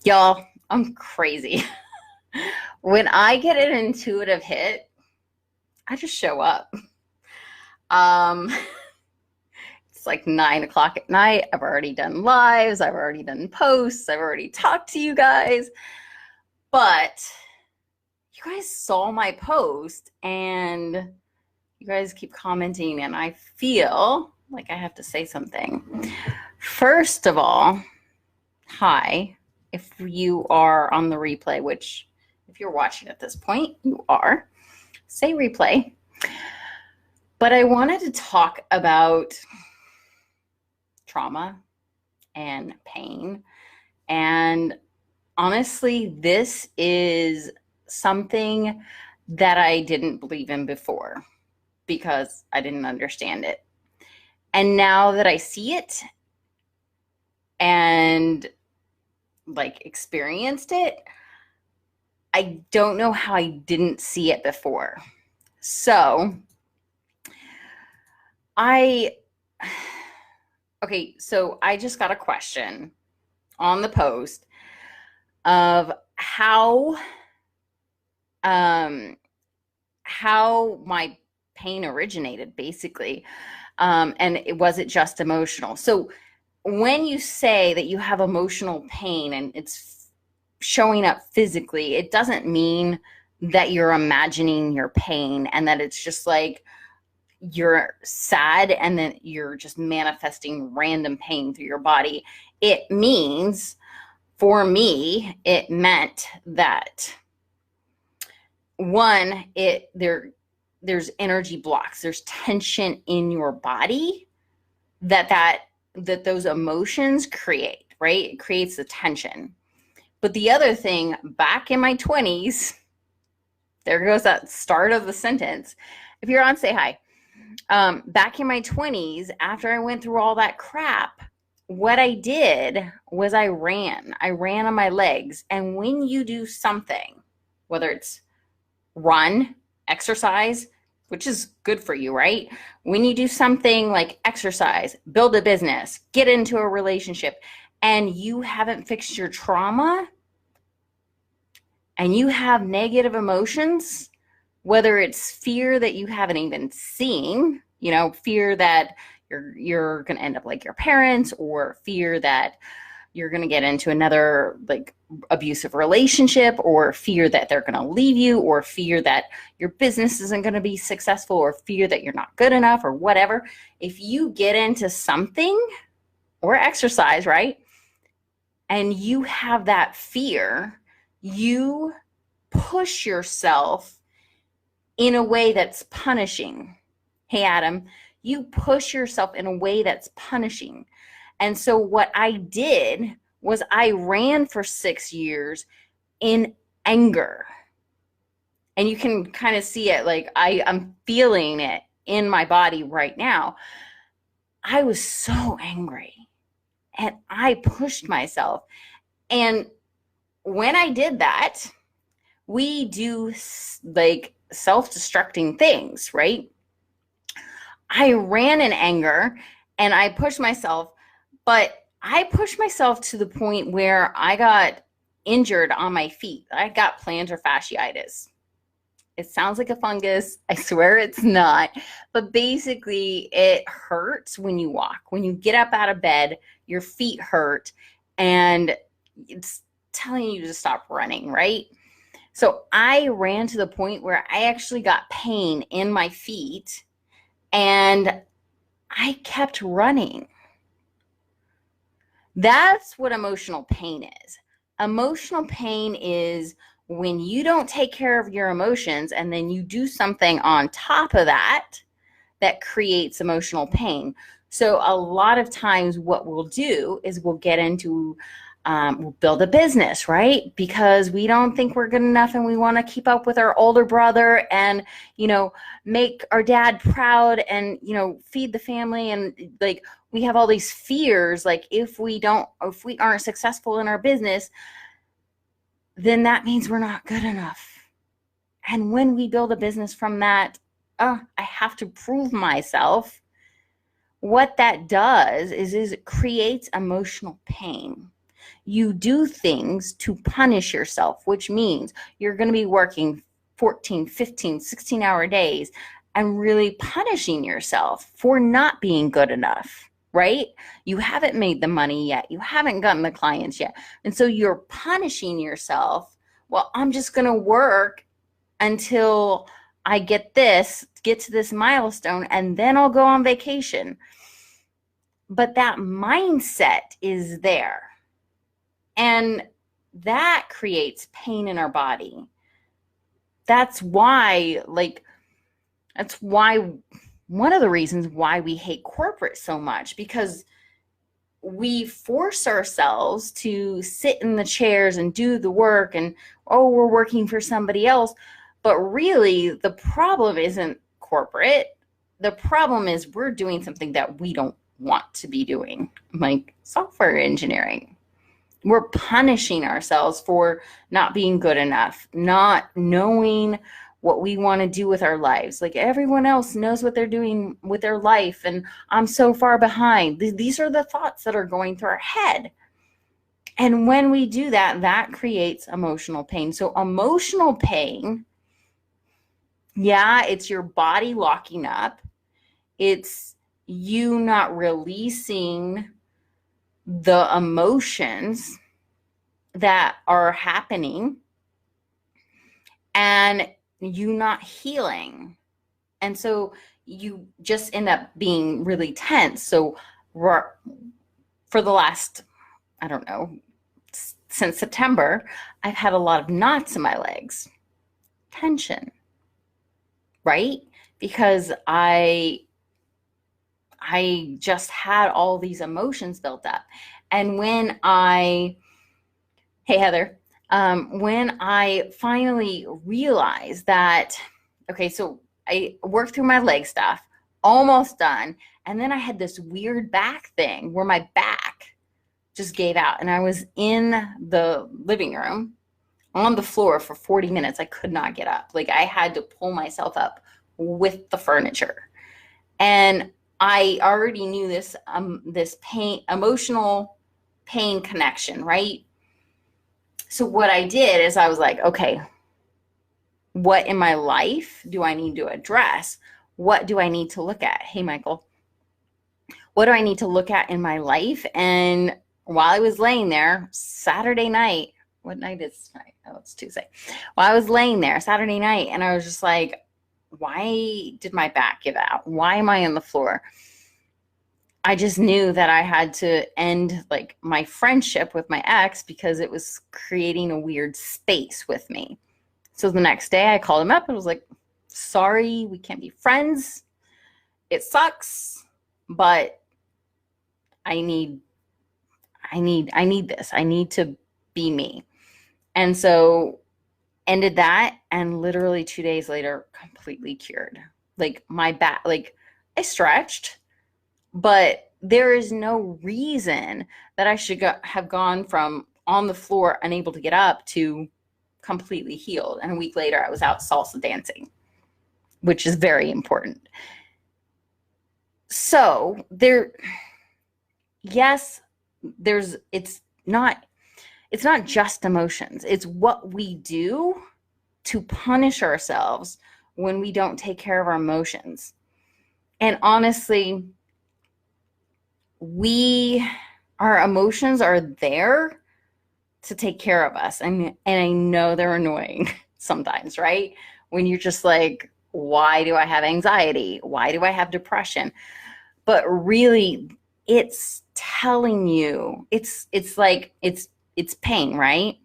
Y'all, I'm crazy. When I get an intuitive hit, I just show up. Um, it's like 9 o'clock at night. I've already done lives. I've already done posts. I've already talked to you guys. But you guys saw my post and you guys keep commenting, and I feel like I have to say something. First of all, hi. If you are on the replay, which if you're watching at this point, you are, say replay. But I wanted to talk about trauma and pain. And honestly, this is something that I didn't believe in before because I didn't understand it. And now that I see it and like experienced it, I don't know how I didn't see it before. So I just got a question on the post of how my pain originated, basically. And was it just emotional? So when you say that you have emotional pain and it's showing up physically, it doesn't mean that you're imagining your pain and that it's just like you're sad and then you're just manifesting random pain through your body. It means, for me, it meant that one, there's energy blocks, there's tension in your body that those emotions create, right? It creates the tension. But the other thing, back in my 20s, there goes that start of the sentence. If you're on, say hi. Back in my 20s, after I went through all that crap, what I did was I ran on my legs. And when you do something, whether it's run, exercise, which is good for you, right? When you do something like exercise, build a business, get into a relationship, and you haven't fixed your trauma and you have negative emotions, whether it's fear that you haven't even seen, fear that you're going to end up like your parents, or fear that you're going to get into another like abusive relationship, or fear that they're going to leave you, or fear that your business isn't going to be successful, or fear that you're not good enough, or whatever. If you get into something or exercise, right, and you have that fear, you push yourself in a way that's punishing. Hey, Adam, you push yourself in a way that's punishing. And so what I did was I ran for 6 years in anger. And you can kind of see it, like I'm feeling it in my body right now. I was so angry and I pushed myself. And when I did that, we do like self-destructing things, right? I ran in anger and I pushed myself, but I pushed myself to the point where I got injured on my feet. I got plantar fasciitis. It sounds like a fungus. I swear it's not. But basically, it hurts when you walk. When you get up out of bed, your feet hurt, and it's telling you to stop running, right? So I ran to the point where I actually got pain in my feet, and I kept running. That's what emotional pain is. Emotional pain is when you don't take care of your emotions and then you do something on top of that that creates emotional pain. So a lot of times what we'll do is we'll get into we'll build a business, right? Because we don't think we're good enough and we want to keep up with our older brother and, make our dad proud and, feed the family. And like, we have all these fears, like if we aren't successful in our business, then that means we're not good enough. And when we build a business from that, I have to prove myself. What that does is it creates emotional pain. you do things to punish yourself, which means you're going to be working 14, 15, 16-hour days and really punishing yourself for not being good enough, right? You haven't made the money yet. You haven't gotten the clients yet. And so you're punishing yourself. Well, I'm just going to work until I get to this milestone, and then I'll go on vacation. But that mindset is there. And that creates pain in our body. That's why one of the reasons why we hate corporate so much, because we force ourselves to sit in the chairs and do the work and, oh, we're working for somebody else. But really, the problem isn't corporate. The problem is we're doing something that we don't want to be doing, like software engineering. We're punishing ourselves for not being good enough, not knowing what we want to do with our lives. Like everyone else knows what they're doing with their life, and I'm so far behind. These are the thoughts that are going through our head. And when we do that, that creates emotional pain. So emotional pain, yeah, it's your body locking up. It's you not releasing the emotions that are happening, and you not healing. And so you just end up being really tense. So for the last, I don't know, since September, I've had a lot of knots in my legs, tension, right? Because I just had all these emotions built up. And when hey, Heather, when I finally realized that, okay, so I worked through my leg stuff, almost done. And then I had this weird back thing where my back just gave out. And I was in the living room on the floor for 40 minutes. I could not get up. Like I had to pull myself up with the furniture. And I already knew this pain, emotional pain connection, right? So what I did is I was like, okay, what in my life do I need to address? What do I need to look at? Hey, Michael, what do I need to look at in my life? And while I was laying there Saturday night, what night is tonight? Oh, it's Tuesday. While I was laying there Saturday night, and I was just like, why did my back give out? Why am I on the floor? I just knew that I had to end like my friendship with my ex because it was creating a weird space with me. So the next day I called him up and was like, sorry, we can't be friends. It sucks, but I need this. I need to be me. And so ended that, and literally 2 days later, completely cured. Like my back, like I stretched, but there is no reason that I should have gone from on the floor, unable to get up, to completely healed. And a week later, I was out salsa dancing, which is very important. So it's not just emotions. It's what we do to punish ourselves when we don't take care of our emotions. And honestly, our emotions are there to take care of us. And I know they're annoying sometimes, right? When you're just like, why do I have anxiety? Why do I have depression? But really, it's telling you, it's pain, right?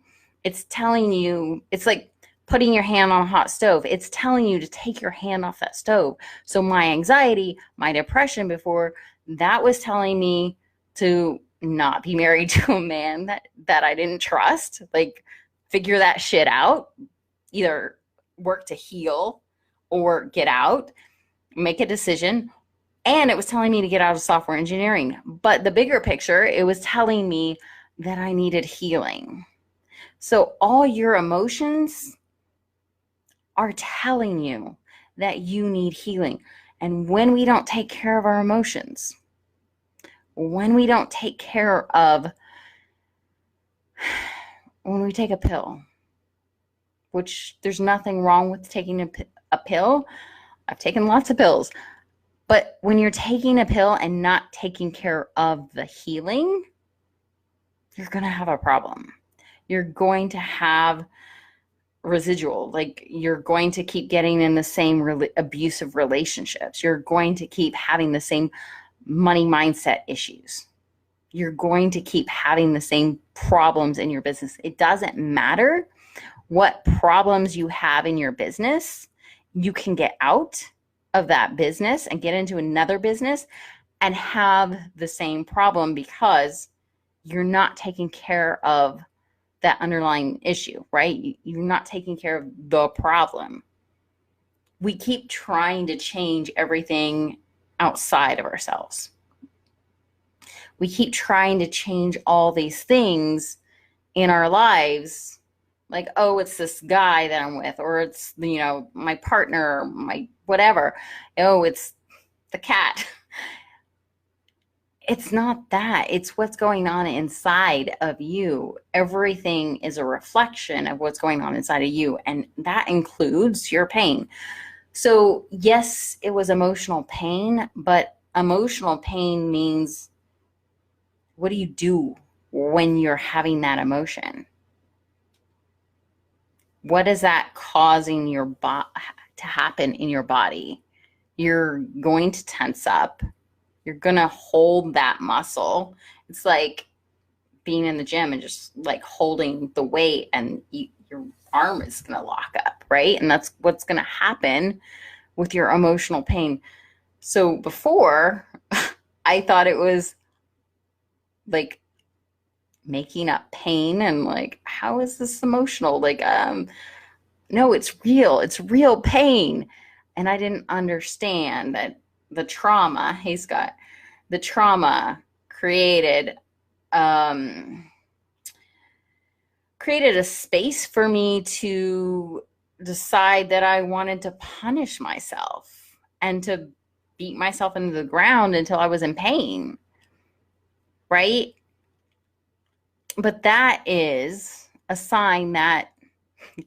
It's telling you, it's like putting your hand on a hot stove. It's telling you to take your hand off that stove. So my anxiety, my depression before, that was telling me to not be married to a man that I didn't trust. Like, figure that shit out. Either work to heal or get out, make a decision. And it was telling me to get out of software engineering. But the bigger picture, it was telling me that I needed healing. So all your emotions are telling you that you need healing. And when we don't take care of our emotions, when we don't take care of When we take a pill, which there's nothing wrong with taking a pill. I've taken lots of pills. But when you're taking a pill and not taking care of the healing, you're going to have a problem. You're going to have residual, like you're going to keep getting in the same abusive relationships. You're going to keep having the same money mindset issues. You're going to keep having the same problems in your business. It doesn't matter what problems you have in your business. You can get out of that business and get into another business and have the same problem because you're not taking care of that underlying issue, right? You're not taking care of the problem. We keep trying to change everything outside of ourselves. We keep trying to change all these things in our lives, like, oh, it's this guy that I'm with, or it's, my partner, my whatever. Oh, it's the cat. It's not that. It's what's going on inside of you. Everything is a reflection of what's going on inside of you, and that includes your pain. So yes, it was emotional pain, but emotional pain means, what do you do when you're having that emotion? What is that causing to happen in your body? You're going to tense up. You're going to hold that muscle. It's like being in the gym and just like holding the weight, and your arm is going to lock up, right? And that's what's going to happen with your emotional pain. So before, I thought it was like making up pain and like, how is this emotional? Like, no, it's real pain. And I didn't understand that the trauma, hey Scott, the trauma created a space for me to decide that I wanted to punish myself and to beat myself into the ground until I was in pain, right? But that is a sign that,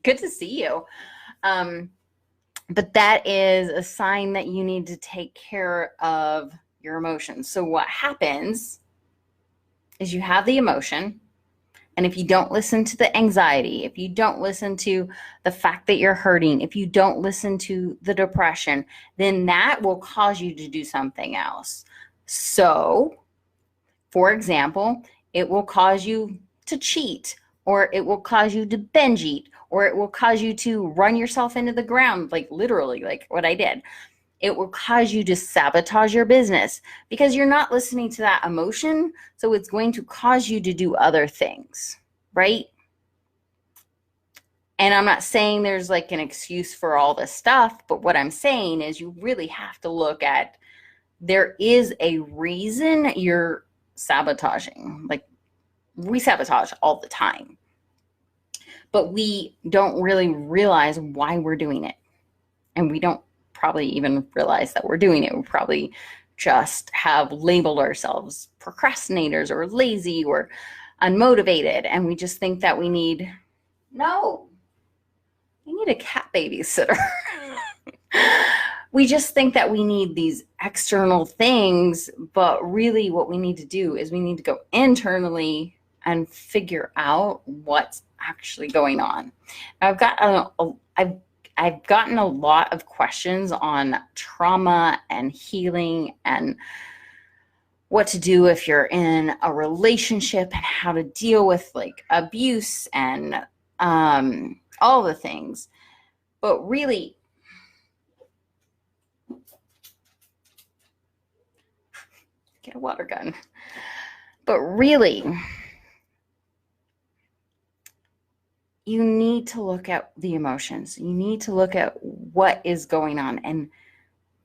good to see you. But that is a sign that you need to take care of your emotions. So what happens is you have the emotion, and if you don't listen to the anxiety, if you don't listen to the fact that you're hurting, if you don't listen to the depression, then that will cause you to do something else. So, for example, it will cause you to cheat, or it will cause you to binge eat, or it will cause you to run yourself into the ground, like literally, like what I did. It will cause you to sabotage your business because you're not listening to that emotion. So it's going to cause you to do other things, right? And I'm not saying there's like an excuse for all this stuff, but what I'm saying is you really have to look at, there is a reason you're sabotaging. Like, we sabotage all the time, but we don't really realize why we're doing it. And we don't probably even realize that we're doing it. We probably just have labeled ourselves procrastinators or lazy or unmotivated. And we just think that we need a cat babysitter. We just think that we need these external things, but really what we need to do is we need to go internally and figure out what's actually going on. I've gotten a lot of questions on trauma and healing and what to do if you're in a relationship and how to deal with like abuse and all the things. But really, get a water gun. But really, you need to look at the emotions. You need to look at what is going on. And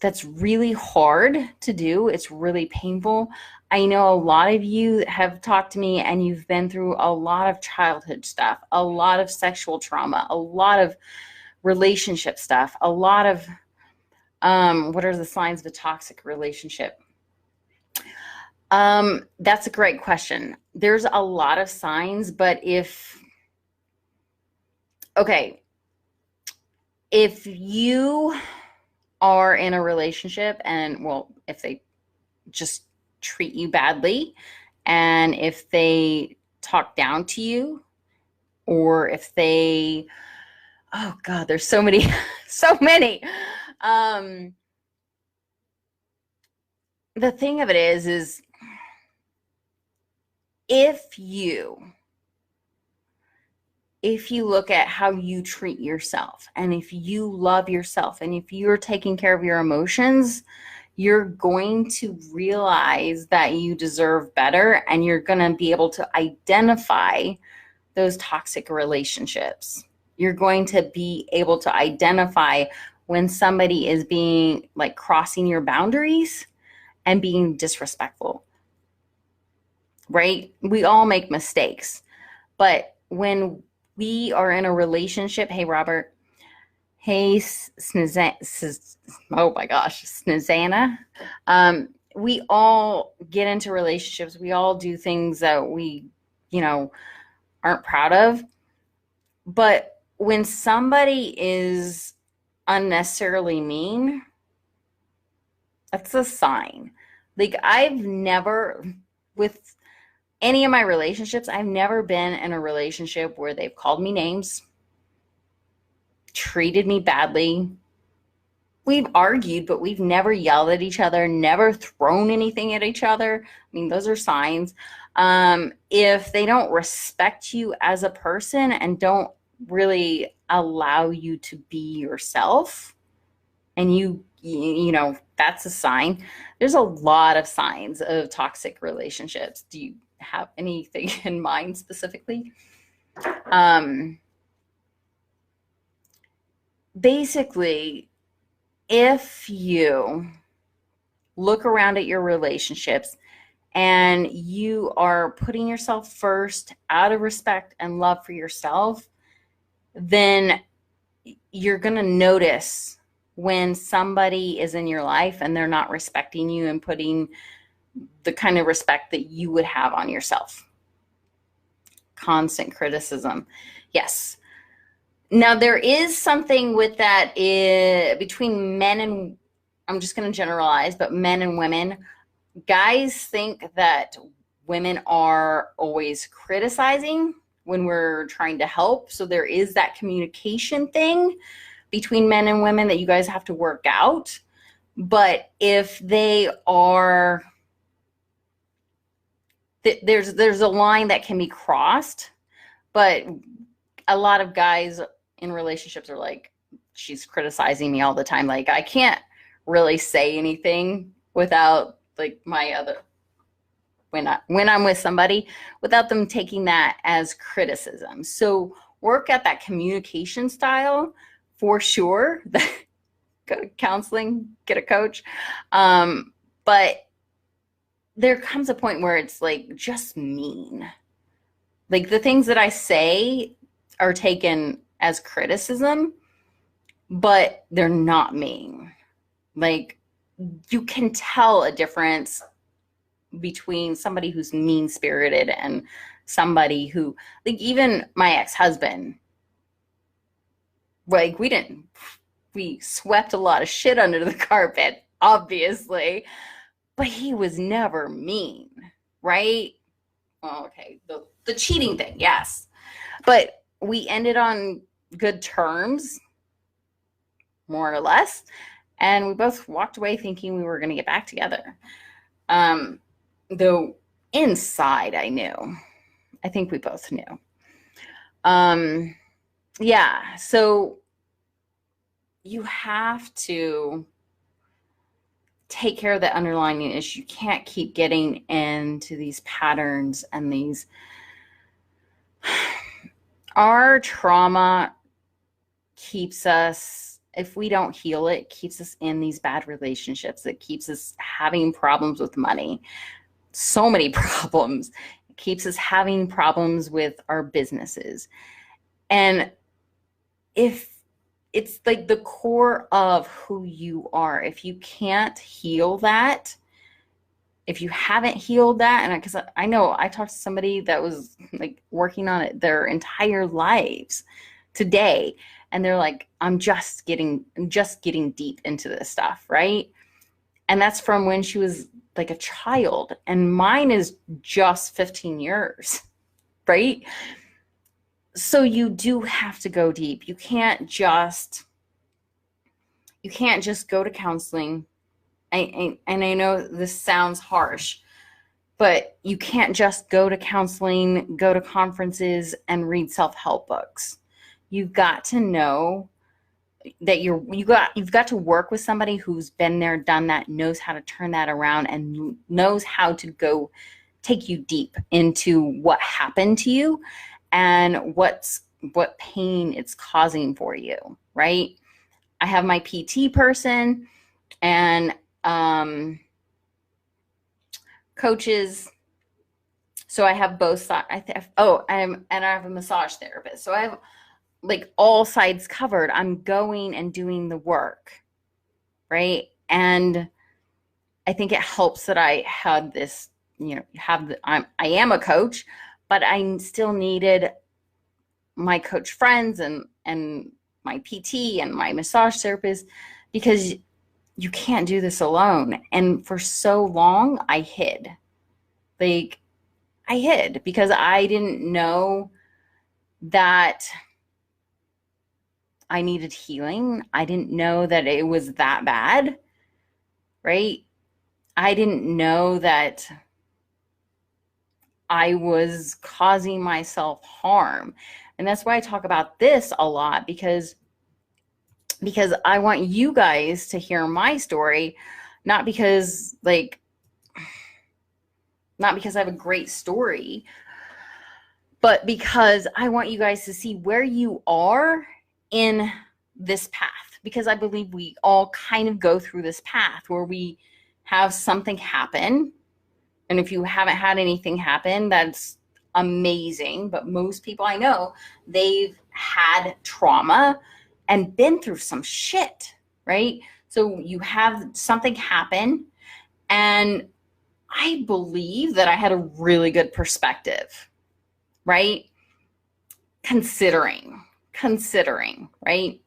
that's really hard to do. It's really painful. I know a lot of you have talked to me and you've been through a lot of childhood stuff, a lot of sexual trauma, a lot of relationship stuff, a lot of, what are the signs of a toxic relationship? That's a great question. There's a lot of signs, but okay, if you are in a relationship and, well, if they just treat you badly, and if they talk down to you, or if they, oh God, there's so many, so many. Um, the thing of it is if you if you look at how you treat yourself, and if you love yourself, and if you're taking care of your emotions, you're going to realize that you deserve better, and you're going to be able to identify those toxic relationships. You're going to be able to identify when somebody is being like crossing your boundaries and being disrespectful, right? We all make mistakes, but when we are in a relationship, hey, Robert, hey, oh my gosh, Snizana. We all get into relationships. We all do things that we, you know, aren't proud of. But when somebody is unnecessarily mean, that's a sign. Like, I've never, with any of my relationships, I've never been in a relationship where they've called me names, treated me badly. We've argued, but we've never yelled at each other, never thrown anything at each other. I mean, those are signs. If they don't respect you as a person and don't really allow you to be yourself, and you know, that's a sign. There's a lot of signs of toxic relationships. Do you have anything in mind specifically? Basically, if you look around at your relationships and you are putting yourself first out of respect and love for yourself, then you're going to notice when somebody is in your life and they're not respecting you and putting the kind of respect that you would have on yourself. Constant criticism. Yes. Now, there is something with that between men and, I'm just going to generalize, but men and women. Guys think that women are always criticizing when we're trying to help. So there is that communication thing between men and women that you guys have to work out. But if they are, there's a line that can be crossed, but a lot of guys in relationships are like, she's criticizing me all the time. Like, I can't really say anything without like my other, when I'm with somebody, without them taking that as criticism. So work at that communication style for sure. Go to counseling, get a coach. But there comes a point where it's like just mean. Like, the things that I say are taken as criticism, but they're not mean. Like, you can tell a difference between somebody who's mean spirited and somebody who, like, even my ex-husband, like, we swept a lot of shit under the carpet, obviously, but he was never mean, right? Well, okay, the cheating thing, yes, but we ended on good terms, more or less, and we both walked away thinking we were going to get back together. Though inside I knew. I think we both knew. Yeah, so you have to take care of the underlying issue. You can't keep getting into these patterns and these. Our trauma keeps us, if we don't heal it, keeps us in these bad relationships. It keeps us having problems with money. So many problems. It keeps us having problems with our businesses. And if it's like the core of who you are, if you can't heal that, if you haven't healed that, and because I know I talked to somebody that was like working on it their entire lives today, and they're like, I'm just getting deep into this stuff, right? And that's from when she was like a child, and mine is just 15 years, right? So you do have to go deep. You can't just go to counseling. And I know this sounds harsh, but you can't just go to counseling, go to conferences, and read self-help books. You've got to know that you've got to work with somebody who's been there, done that, knows how to turn that around, and knows how to go take you deep into what happened to you and what pain it's causing for you, right? I have my PT person and coaches. So I have both sides. I have a massage therapist. So I have like all sides covered. I'm going and doing the work, right? And I think it helps that I had this, I am a coach, but I still needed my coach friends and my PT and my massage therapist, because you can't do this alone. And for so long, I hid. Like, I hid because I didn't know that I needed healing. I didn't know that it was that bad, right? I didn't know that I was causing myself harm. And that's why I talk about this a lot, because I want you guys to hear my story, not because I have a great story, but because I want you guys to see where you are in this path. Because I believe we all kind of go through this path where we have something happen. And if you haven't had anything happen, that's amazing. But most people I know, they've had trauma and been through some shit, right? So you have something happen, and I believe that I had a really good perspective, right? Considering, right?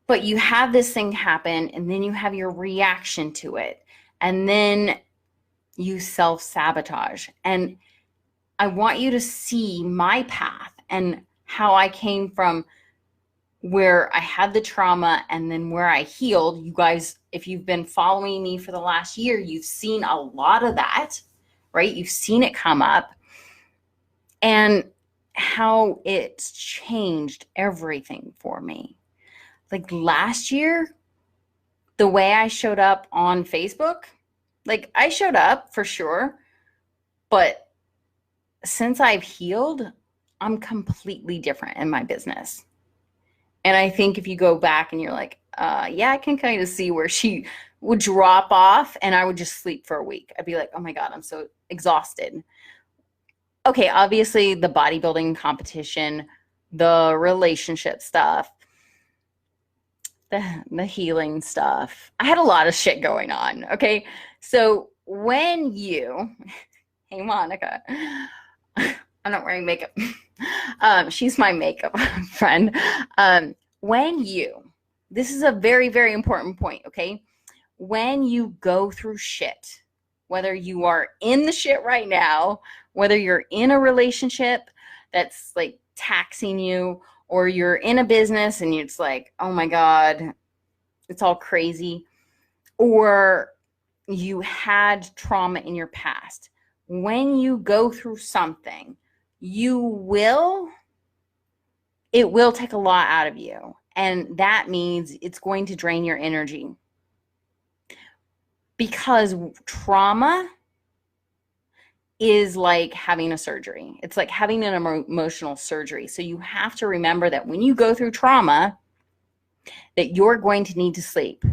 But you have this thing happen, and then you have your reaction to it, and then you self-sabotage. And I want you to see my path and how I came from where I had the trauma and then where I healed. You guys, if you've been following me for the last year, you've seen a lot of that, right? You've seen it come up, and how it's changed everything for me. Like last year, the way I showed up on Facebook, like I showed up for sure, but since I've healed, I'm completely different in my business. And I think if you go back and you're like, yeah, I can kind of see where she would drop off, and I would just sleep for a week. I'd be like, oh my God, I'm so exhausted. Okay, obviously the bodybuilding competition, the relationship stuff, the healing stuff. I had a lot of shit going on. Okay. So when you, hey, Monica, I'm not wearing makeup. She's my makeup friend. This is a very, very important point. Okay. When you go through shit, whether you are in the shit right now, whether you're in a relationship that's like taxing you, or you're in a business and it's like, oh my God, it's all crazy, or you had trauma in your past. When you go through something, it will take a lot out of you. And that means it's going to drain your energy. Because trauma is like having a surgery. It's like having an emotional surgery. So you have to remember that when you go through trauma, that you're going to need to sleep,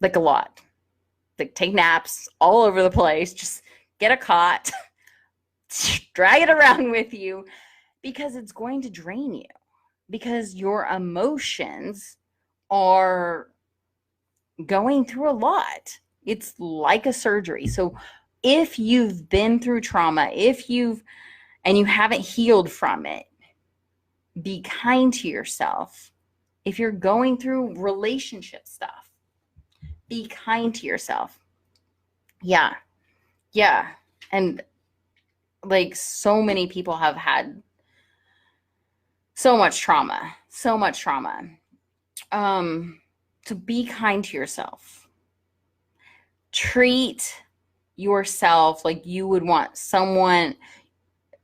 like a lot. Like take naps all over the place. Just get a cot, drag it around with you, because it's going to drain you. Because your emotions are going through a lot. It's like a surgery. So if you've been through trauma, and you haven't healed from it, be kind to yourself. If you're going through relationship stuff, be kind to yourself. Yeah. Yeah. And like, so many people have had so much trauma. So be kind to yourself. Treat yourself like you would want someone,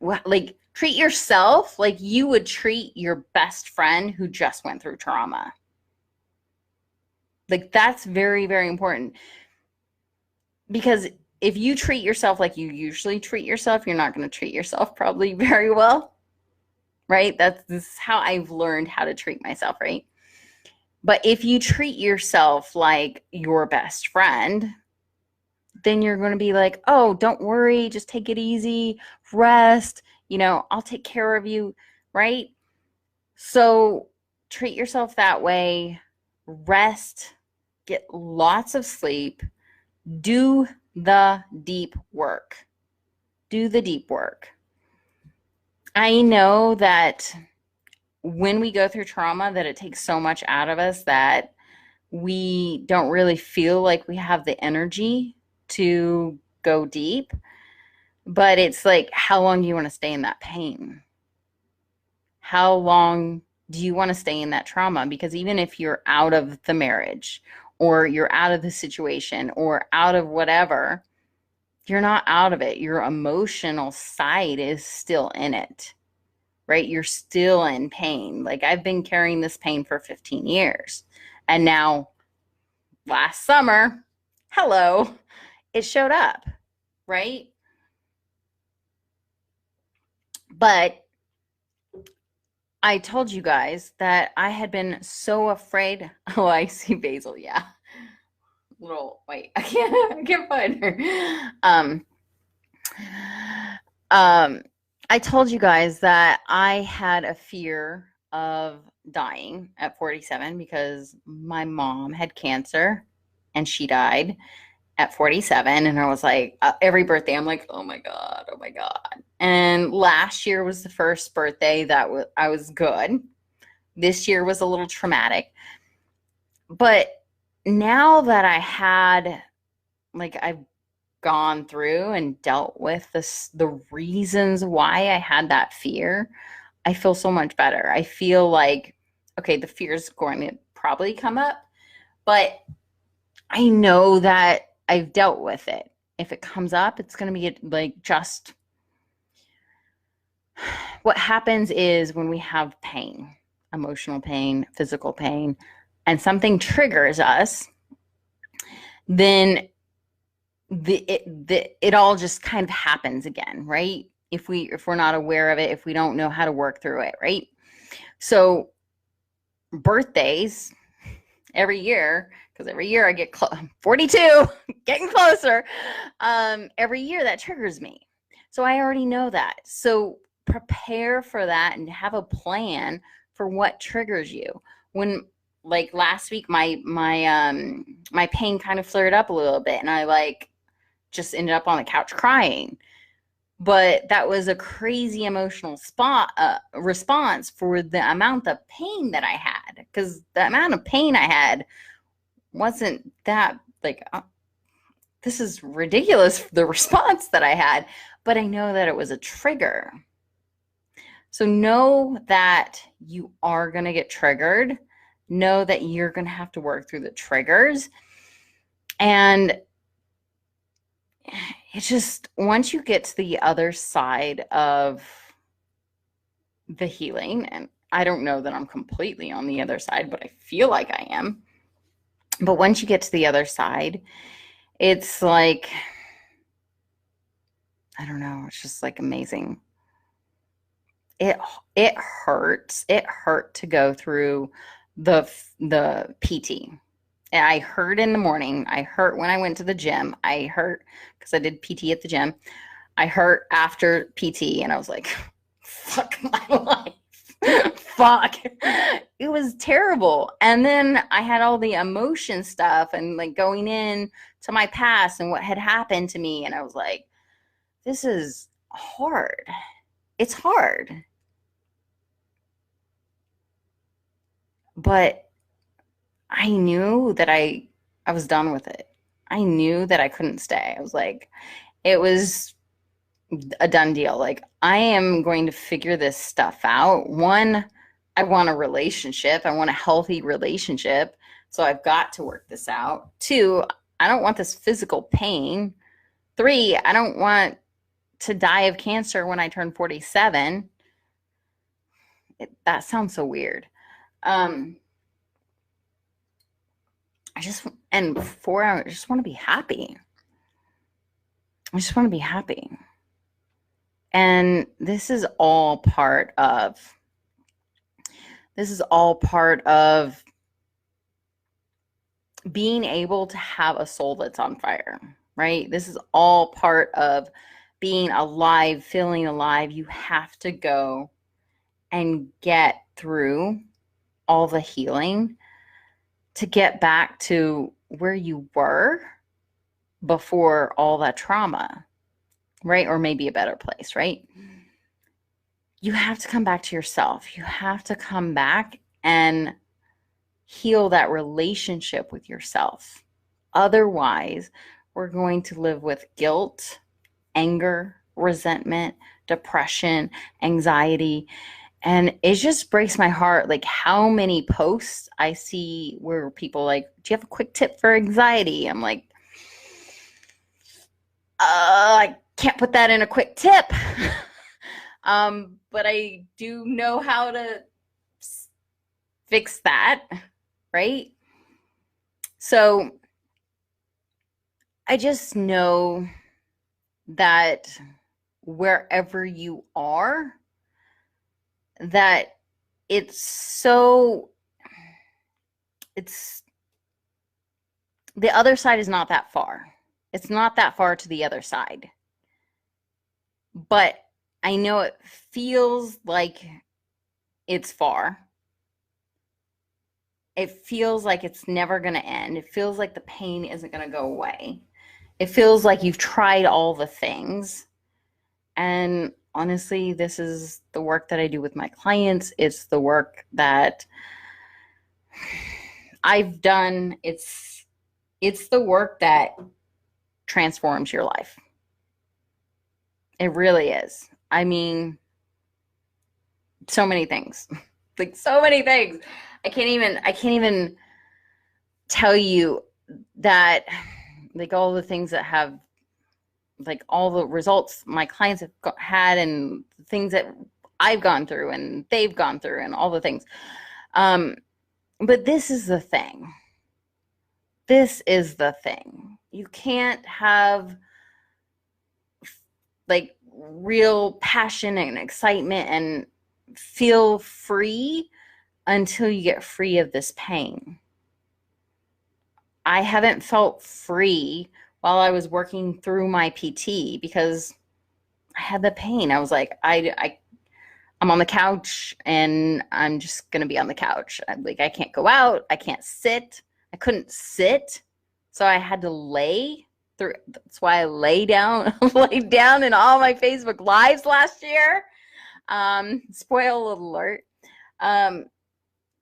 like, treat yourself like you would treat your best friend who just went through trauma. Like, that's very, very important. Because if you treat yourself like you usually treat yourself, you're not going to treat yourself probably very well, right? This is how I've learned how to treat myself, right? But if you treat yourself like your best friend, then you're going to be like, oh, don't worry, just take it easy, rest, I'll take care of you, right? So treat yourself that way, rest, get lots of sleep, do the deep work. Do the deep work. I know that when we go through trauma, that it takes so much out of us that we don't really feel like we have the energy to go deep. But it's like, how long do you want to stay in that pain? How long do you want to stay in that trauma? Because even if you're out of the marriage, or you're out of the situation, or out of whatever, you're not out of it. Your emotional side is still in it, right? You're still in pain. Like, I've been carrying this pain for 15 years. And now, last summer, hello, it showed up, right? But I told you guys that I had been so afraid. Oh, I see Basil. Yeah. Wait, I can't find her. I told you guys that I had a fear of dying at 47 because my mom had cancer and she died at 47. And I was like, every birthday, I'm like, oh my God, oh my God. And last year was the first birthday that I was good. This year was a little traumatic. But now that I've gone through and dealt with the reasons why I had that fear, I feel so much better. I feel like, okay, the fear is going to probably come up, but I know that I've dealt with it. If it comes up, it's going to be like, just what happens is when we have pain, emotional pain, physical pain, and something triggers us, then it all just kind of happens again, right? If we're not aware of it, if we don't know how to work through it, right? So birthdays every year, because every year I get 42, getting closer. Every year that triggers me. So I already know that. So prepare for that and have a plan for what triggers you. When, like, last week, my pain kind of flared up a little bit, and I just ended up on the couch crying. But that was a crazy emotional response for the amount of pain that I had, because the amount of pain I had wasn't that, this is ridiculous, the response that I had, but I know that it was a trigger. So know that you are going to get triggered. Know that you're going to have to work through the triggers. And it's just, once you get to the other side of the healing, and I don't know that I'm completely on the other side, but I feel like I am. But once you get to the other side, it's like, I don't know, it's just like amazing. It hurts. It hurt to go through the PT. And I hurt in the morning. I hurt when I went to the gym. I hurt because I did PT at the gym. I hurt after PT, and I was like, fuck my life. Fuck. it was terrible. And then I had all the emotion stuff and like going in to my past and what had happened to me. And I was like, this is hard. It's hard. But I knew that I was done with it. I knew that I couldn't stay. I was like, it was a done deal. Like, I am going to figure this stuff out. One, I want a relationship. I want a healthy relationship. So I've got to work this out. Two, I don't want this physical pain. Three, I don't want to die of cancer when I turn 47. That sounds so weird. Um, and four, I just want to be happy. I just want to be happy. And this is all part of being able to have a soul that's on fire, right? This is all part of being alive, feeling alive. You have to go and get through all the healing to get back to where you were before all that trauma, right? Or maybe a better place, right? You have to come back to yourself. You have to come back and heal that relationship with yourself. Otherwise, we're going to live with guilt, anger, resentment, depression, anxiety. And it just breaks my heart, like how many posts I see where people like, do you have a quick tip for anxiety? I'm like, I can't put that in a quick tip. But I do know how to fix that, right? So I just know that wherever you are, that it's the other side is not that far. It's not that far to the other side. But I know it feels like it's far. It feels like it's never going to end. It feels like the pain isn't going to go away. It feels like you've tried all the things. And honestly, this is the work that I do with my clients. It's the work that I've done. It's the work that transforms your life. It really is. I mean, so many things. Like so many things. I can't even tell you that, like, all the things that have, like, all the results my clients have had and things that I've gone through and they've gone through and all the things. But this is the thing. This is the thing. You can't have like real passion and excitement and feel free until you get free of this pain. I haven't felt free while I was working through my PT because I had the pain. I was like, I'm on the couch and I'm just going to be on the couch. I can't go out. I can't sit. I couldn't sit. So I had to lay through. That's why I lay down in all my Facebook lives last year. Spoiler alert.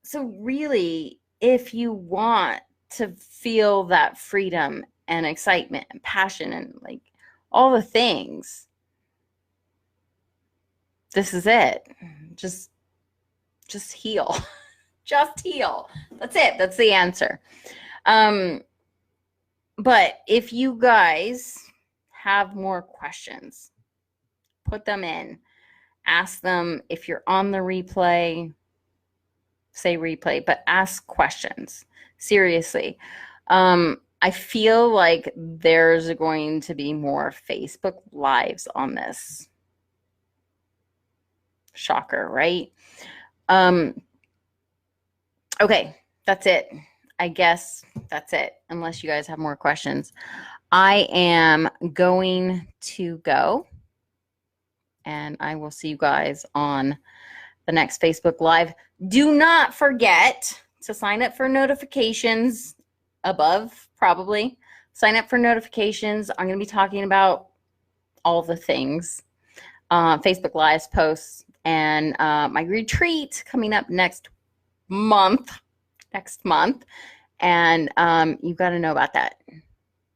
So really, if you want to feel that freedom and excitement and passion and like all the things, this is it. Just heal. Just heal. That's it. That's the answer. But if you guys have more questions, put them in. Ask them. If you're on the replay, say replay, but ask questions. Seriously. I feel like there's going to be more Facebook Lives on this. Shocker, right? Okay, that's it. I guess that's it, unless you guys have more questions. I am going to go, and I will see you guys on the next Facebook Live. Do not forget to sign up for notifications above, probably. Sign up for notifications. I'm going to be talking about all the things. Facebook Lives, posts, and my retreat coming up next month. And you've got to know about that.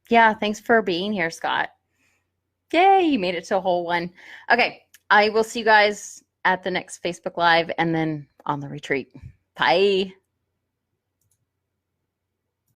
Yeah, thanks for being here, Scott. Yay, you made it to a whole one. Okay, I will see you guys at the next Facebook Live and then on the retreat. Bye.